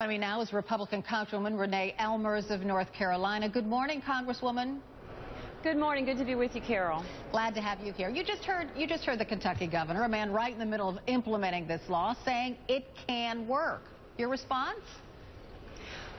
Joining me now is Republican Congresswoman Renee Ellmers of North Carolina. Good morning, Congresswoman. Good morning. Good to be with you, Carol. Glad to have you here. You just heard the Kentucky governor, a man right in the middle of implementing this law, saying it can work. Your response?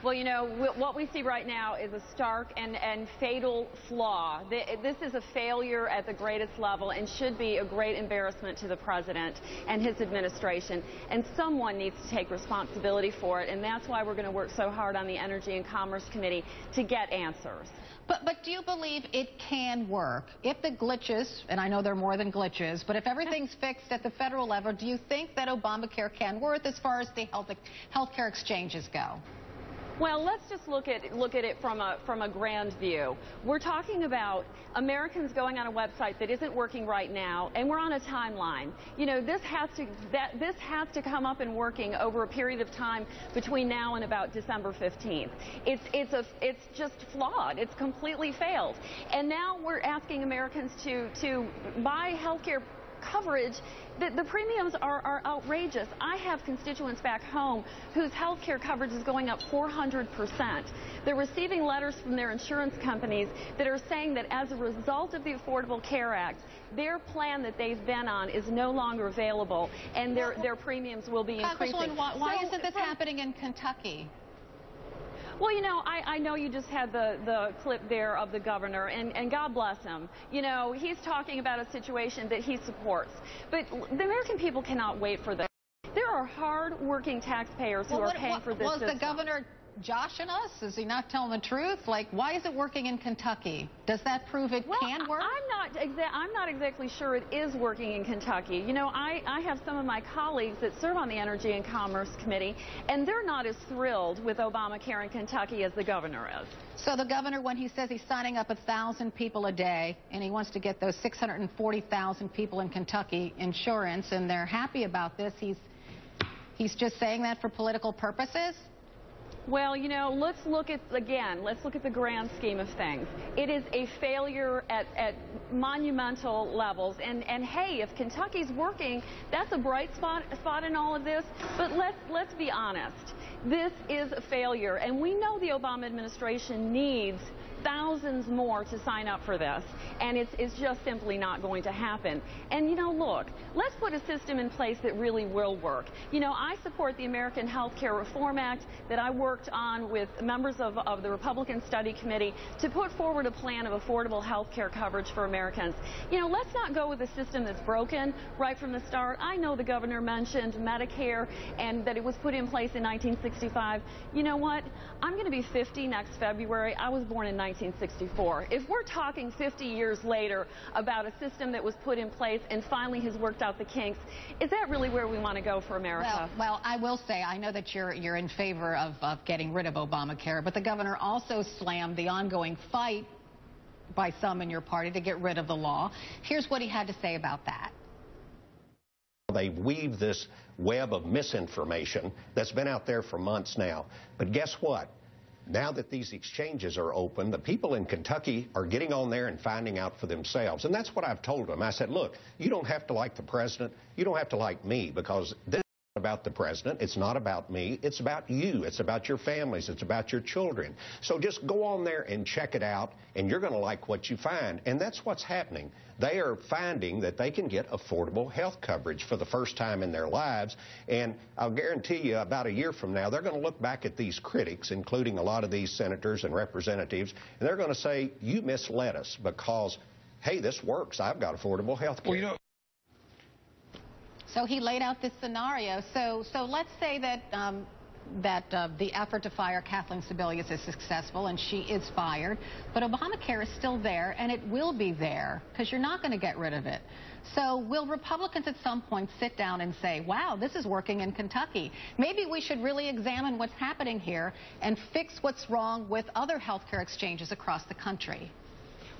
Well, you know, what we see right now is a stark and fatal flaw. This is a failure at the greatest level and should be a great embarrassment to the president and his administration. And someone needs to take responsibility for it, and that's why we're going to work so hard on the Energy and Commerce Committee to get answers. But do you believe it can work? If the glitches, and I know there are more than glitches, but if everything's fixed at the federal level, do you think that Obamacare can work as far as the healthcare exchanges go? Well, let's just look at it from a grand view. We're talking about Americans going on a website that isn't working right now, and we're on a timeline. You know, this has to come up and working over a period of time between now and about December 15th. It's just flawed. It's completely failed. And now we're asking Americans to buy health care coverage. The premiums are outrageous. I have constituents back home whose health care coverage is going up 400%. They're receiving letters from their insurance companies that are saying that as a result of the Affordable Care Act, their plan that they've been on is no longer available, and their premiums will be increasing. Why isn't this happening in Kentucky? Well, you know, I know you just had the clip there of the governor, and God bless him. You know, he's talking about a situation that he supports. But the American people cannot wait for this. There are hard-working taxpayers who are paying for this system. Was the governor joshing us? Is he not telling the truth? Like, why is it working in Kentucky? Does that prove it can work? I'm not exactly sure it is working in Kentucky. You know, I have some of my colleagues that serve on the Energy and Commerce Committee, and they're not as thrilled with Obamacare in Kentucky as the governor is. So the governor, when he says he's signing up 1,000 people a day, and he wants to get those 640,000 people in Kentucky insurance, and they're happy about this, he's just saying that for political purposes? Well, you know, let's look at the grand scheme of things. It is a failure at monumental levels. And hey, if Kentucky's working, that's a bright spot in all of this. But let's be honest. This is a failure, and we know the Obama administration needs thousands more to sign up for this, and it's just simply not going to happen. And, you know, look, let's put a system in place that really will work. You know, I support the American Health Care Reform Act that I worked on with members of the Republican Study Committee to put forward a plan of affordable health care coverage for Americans. You know, let's not go with a system that's broken right from the start. I know the governor mentioned Medicare and that it was put in place in 1965. You know what? I'm going to be 50 next February. I was born in 1964. If we're talking 50 years later about a system that was put in place and finally has worked out the kinks, is that really where we want to go for America? Well, I will say, I know that you're in favor of getting rid of Obamacare, but the governor also slammed the ongoing fight by some in your party to get rid of the law. Here's what he had to say about that. They weave this web of misinformation that's been out there for months now. But guess what? Now that these exchanges are open, the people in Kentucky are getting on there and finding out for themselves. And that's what I've told them. I said, look, you don't have to like the president. You don't have to like me, because this is not about the president. It's not about me. It's about you. It's about your families. It's about your children. So just go on there and check it out, and you're going to like what you find. And that's what's happening. They are finding that they can get affordable health coverage for the first time in their lives. And I'll guarantee you, about a year from now, they're going to look back at these critics, including a lot of these senators and representatives, and they're going to say, you misled us, because, hey, this works. I've got affordable health care. Well, you know, so he laid out this scenario. So let's say that the effort to fire Kathleen Sebelius is successful, and she is fired, but Obamacare is still there, and it will be there, because you're not going to get rid of it. So will Republicans at some point sit down and say, wow, this is working in Kentucky? Maybe we should really examine what's happening here and fix what's wrong with other health care exchanges across the country.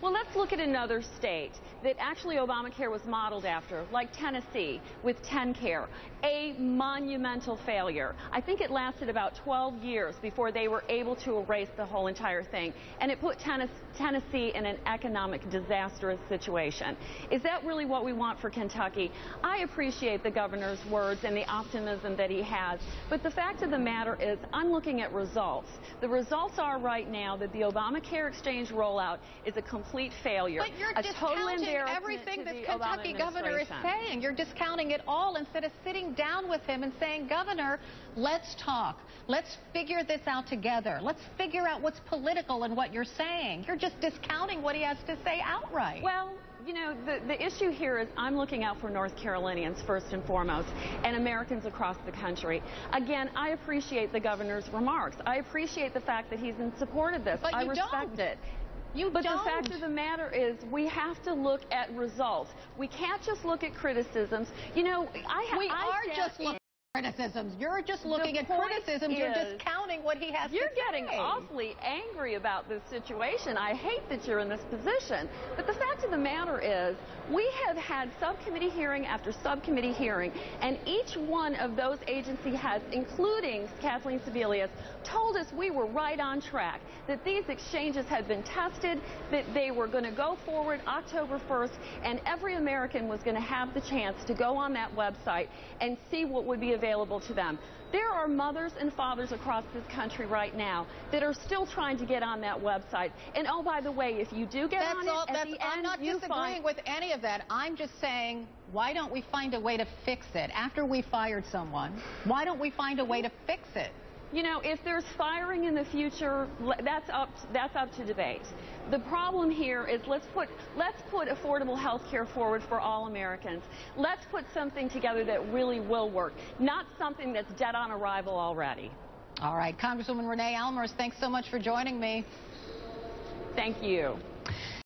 Well, let's look at another state that actually Obamacare was modeled after, like Tennessee with TennCare, a monumental failure. I think it lasted about 12 years before they were able to erase the whole entire thing, and it put Tennessee in an economic disastrous situation. Is that really what we want for Kentucky? I appreciate the governor's words and the optimism that he has, but the fact of the matter is I'm looking at results. The results are right now that the Obamacare exchange rollout is a complete failure. But you're discounting everything this Kentucky governor is saying. You're discounting it all instead of sitting down with him and saying, Governor, let's talk. Let's figure this out together. Let's figure out what's political in what you're saying. You're just discounting what he has to say outright. Well, you know, the issue here is I'm looking out for North Carolinians first and foremost, and Americans across the country. Again, I appreciate the governor's remarks. I appreciate the fact that he's in support of this. But I respect it. But the fact of the matter is we have to look at results. We can't just look at criticisms. You know, we are just looking at criticisms. You're just looking at criticisms. You're discounting what he has to say. You're getting awfully angry about this situation. I hate that you're in this position. But the fact of the matter is we have had subcommittee hearing after subcommittee hearing, and each one of those agency heads, including Kathleen Sebelius, told us we were right on track, that these exchanges had been tested, that they were going to go forward October 1st, and every American was going to have the chance to go on that website and see what would be available to them. There are mothers and fathers across this country right now that are still trying to get on that website. And oh, by the way, if you do get on it, at the end, I'm not disagreeing with any of that. I'm just saying, why don't we find a way to fix it? After we fired someone, why don't we find a way to fix it? You know, if there's firing in the future, that's up to debate. The problem here is let's put affordable health care forward for all Americans. Let's put something together that really will work, not something that's dead on arrival already. All right, Congresswoman Renee Ellmers, thanks so much for joining me. Thank you.